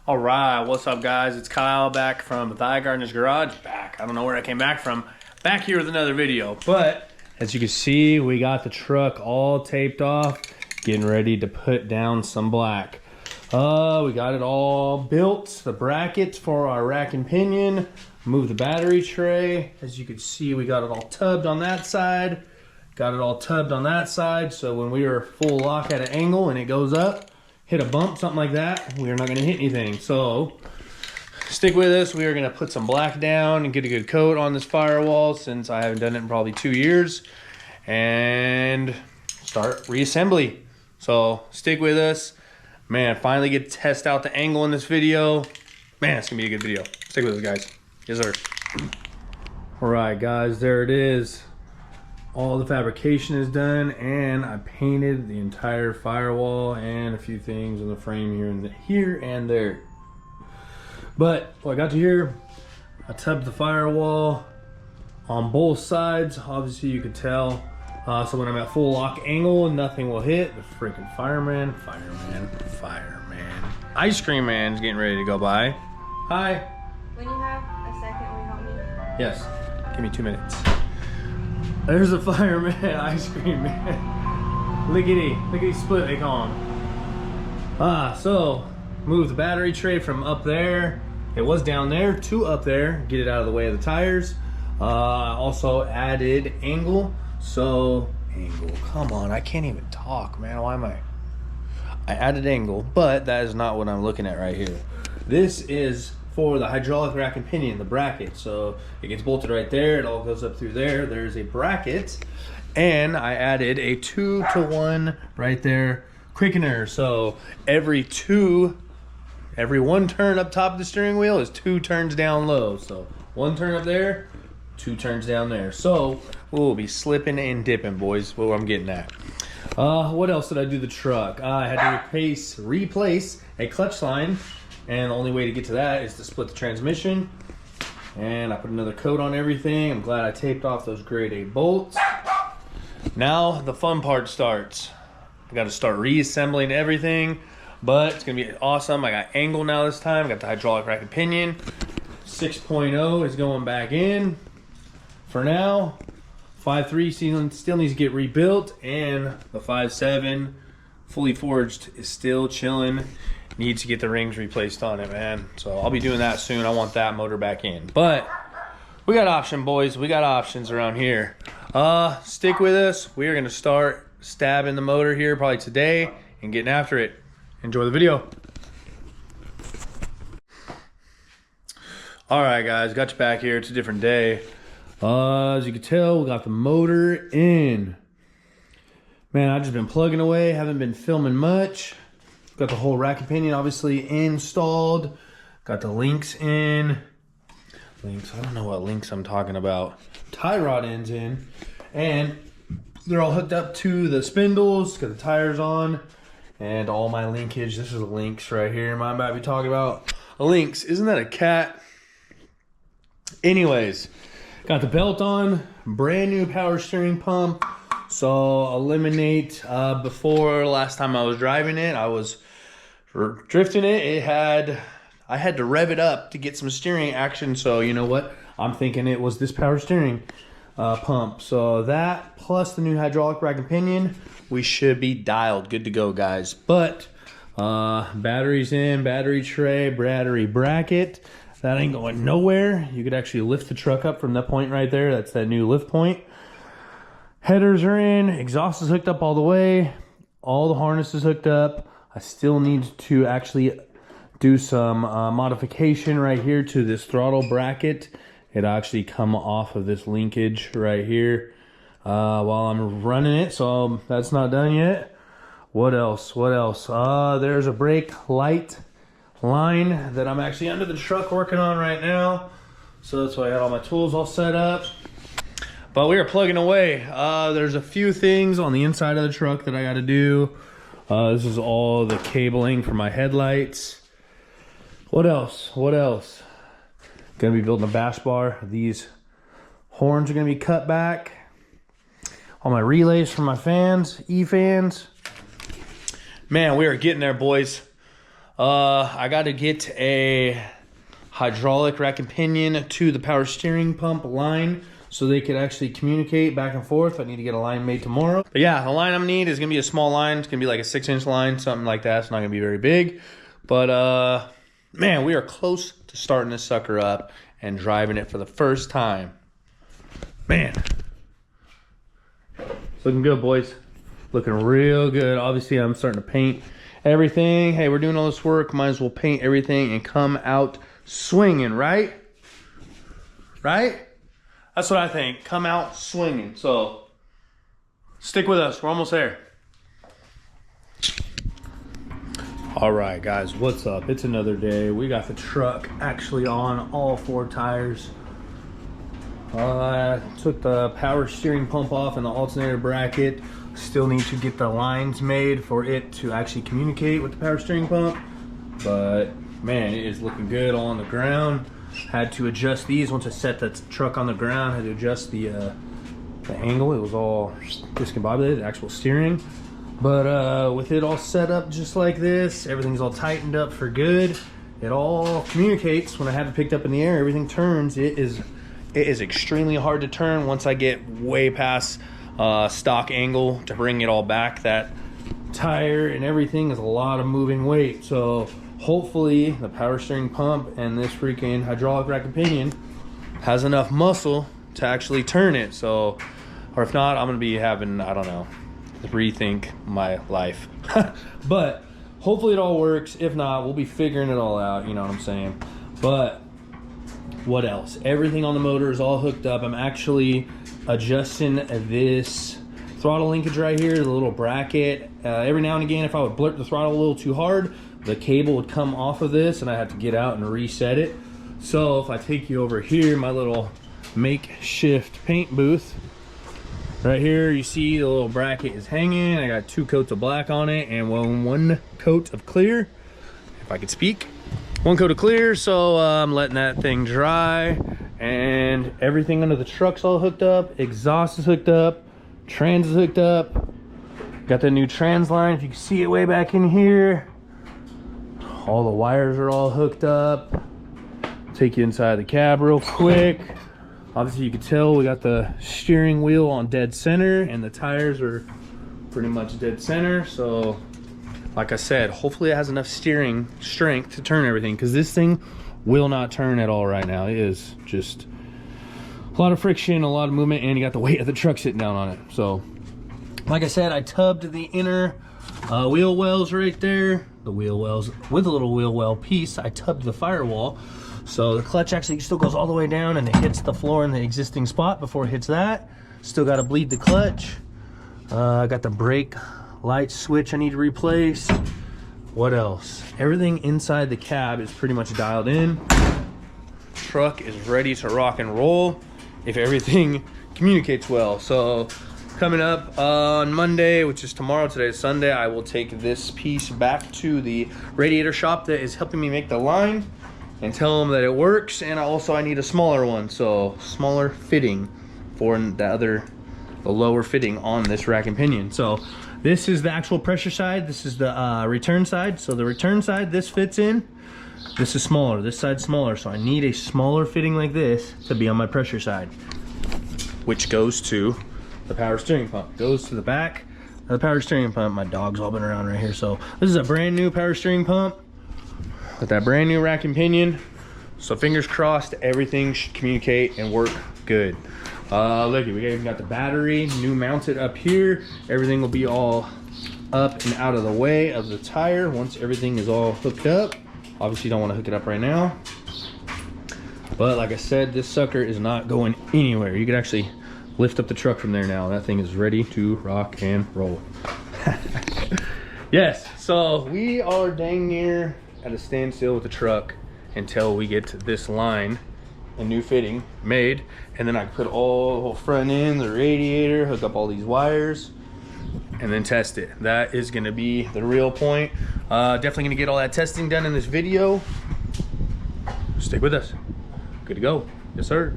All right, what's up, guys? It's Kyle back from Thy Gardener's Garage. I don't know where I came back from. Back here with another video. But as you can see, we got the truck all taped off, getting ready to put down some black. We got it all built, the brackets for our rack and pinion. Move the battery tray. As you can see, we got it all tubbed on that side. Got it all tubbed on that side, so when we are full lock at an angle and it goes up, hit a bump, something like that, we are not going to hit anything. So stick with us. We are going to put some black down and get a good coat on this firewall, since I haven't done it in probably 2 years, and start reassembly. So stick with us, man. Finally get to test out the angle in this video. Man, it's gonna be a good video. Stick with us, guys. Yes, sir. All right, guys, there it is. All the fabrication is done, and I painted the entire firewall and a few things in the frame here and there. But when I got to here, I tubbed the firewall on both sides. Obviously, you could tell. So when I'm at full lock angle, nothing will hit. The freaking fireman. Ice cream man's getting ready to go by. Hi. When you have a second, will you help me? Yes. Give me 2 minutes. There's a fireman, ice cream man. Lickety split, they call him. So move the battery tray from up there. It was down there to up there. Get it out of the way of the tires. Also added angle. Come on, I can't even talk, man. Why am I added angle, but that is not what I'm looking at right here. This is for the hydraulic rack and pinion, the bracket. So it gets bolted right there. It all goes up through there. There's a bracket, and I added a 2-to-1 right there quickener. So every one turn up top of the steering wheel is 2 turns down low. So 1 turn up there, 2 turns down there. So we'll be slipping and dipping, boys. What I'm getting at. What else did I do to the truck? I had to replace a clutch line, and the only way to get to that is to split the transmission. And I put another coat on everything. I'm glad I taped off those grade A bolts. Now the fun part starts. I got to start reassembling everything, but it's gonna be awesome. I got angle now this time. I got the hydraulic rack and pinion. 6.0 is going back in for now. 5.3 still needs to get rebuilt, and the 5.7 fully forged is still chilling. Needs to get the rings replaced on it, man. So I'll be doing that soon. I want that motor back in. But we got options, boys. We got options around here. Stick with us. We are gonna start stabbing the motor here probably today and getting after it. Enjoy the video. All right, guys, got you back here. It's a different day. As you can tell, we got the motor in. Man, I've just been plugging away, haven't been filming much. Got the whole rack and pinion obviously installed. Got the links in. I don't know what links I'm talking about. Tie rod ends in. And they're all hooked up to the spindles. Got the tires on. And all my linkage. This is the links right here. I'm about to be talking about links. Isn't that a cat? Anyways, got the belt on. Brand new power steering pump. So eliminate, before last time I was driving it, I was drifting it. I had to rev it up to get some steering action. So you know what? I'm thinking it was this power steering pump. So that plus the new hydraulic rack and pinion, we should be dialed. Good to go, guys. But batteries in, battery tray, battery bracket. That ain't going nowhere. You could actually lift the truck up from that point right there. That's that new lift point. Headers are in, exhaust is hooked up all the way, all the harness is hooked up. I still need to actually do some modification right here to this throttle bracket. It actually come off of this linkage right here while I'm running it, so that's not done yet. What else? There's a brake light line that I'm actually under the truck working on right now. So that's why I got all my tools all set up. But we are plugging away. There's a few things on the inside of the truck that I got to do. This is all the cabling for my headlights. What else? Gonna be building a bash bar. These horns are gonna be cut back. All my relays for my fans, E-fans. Man, we are getting there, boys. I got to get a hydraulic rack and pinion to the power steering pump line so they could actually communicate back and forth. I need to get a line made tomorrow. But yeah, the line I'm gonna need is gonna be a small line. It's gonna be like a 6-inch line, something like that. It's not gonna be very big. But man, we are close to starting this sucker up and driving it for the first time. Man, it's looking good, boys. Looking real good. Obviously, I'm starting to paint everything. Hey, we're doing all this work. Might as well paint everything and come out swinging, right? Right? That's what I think. Come out swinging. So, stick with us. We're almost there. All right, guys. What's up? It's another day. We got the truck actually on all 4 tires. Took the power steering pump off and the alternator bracket. Still need to get the lines made for it to actually communicate with the power steering pump. But man, it is looking good all on the ground. Had to adjust these once I set the truck on the ground. Had to adjust the angle. It was all discombobulated, the actual steering. But with it all set up just like this, everything's all tightened up for good. It all communicates. When I have it picked up in the air, everything turns. It is extremely hard to turn once I get way past stock angle to bring it all back. That tire and everything is a lot of moving weight. So hopefully the power steering pump and this freaking hydraulic rack and pinion has enough muscle to actually turn it. So, or if not, I'm gonna be having, I don't know, rethink my life. But hopefully it all works. If not, we'll be figuring it all out, you know what I'm saying? But what else? Everything on the motor is all hooked up. I'm actually adjusting this throttle linkage right here, the little bracket. Every now and again, if I would blurt the throttle a little too hard, the cable would come off of this and I have to get out and reset it. So if I take you over here, my little makeshift paint booth, right here, you see the little bracket is hanging. I got 2 coats of black on it and one coat of clear, if I could speak. 1 coat of clear, so I'm letting that thing dry. And everything under the truck's all hooked up. Exhaust is hooked up. Trans is hooked up. Got the new trans line, if you can see it way back in here. All the wires are all hooked up. Take you inside the cab real quick. Obviously you can tell we got the steering wheel on dead center and the tires are pretty much dead center. So like I said, hopefully it has enough steering strength to turn everything, because this thing will not turn at all right now. It is just a lot of friction, a lot of movement, and you got the weight of the truck sitting down on it. So like I said, I tubbed the inner wheel wells right there. The wheel wells with a little wheel well piece. I tubbed the firewall. So the clutch actually still goes all the way down and it hits the floor in the existing spot before it hits that. Still got to bleed the clutch. I got the brake light switch I need to replace. What else? Everything inside the cab is pretty much dialed in. Truck is ready to rock and roll if everything communicates well. So coming up on Monday, which is tomorrow, today is Sunday, I will take this piece back to the radiator shop that is helping me make the line and tell them that it works. And I need a smaller one, so smaller fitting for the lower fitting on this rack and pinion. So this is the actual pressure side. This is the return side. So the return side, this fits in. This is smaller, this side's smaller. So I need a smaller fitting like this to be on my pressure side, which goes to the power steering pump. Goes to the back of the power steering pump. My dog's all been around right here. So this is a brand new power steering pump with that brand new rack and pinion. So fingers crossed, everything should communicate and work good. Look, we even got the battery new mounted up here. Everything will be all up and out of the way of the tire once everything is all hooked up. Obviously you don't want to hook it up right now, but like I said, this sucker is not going anywhere. You could actually lift up the truck from there now. That thing is ready to rock and roll. Yes, so we are dang near at a standstill with the truck until we get this line, a new fitting made, and then I put all the whole front end, the radiator, hook up all these wires, and then test it. That is gonna be the real point. Definitely gonna get all that testing done in this video. Stick with us. Good to go. Yes, sir.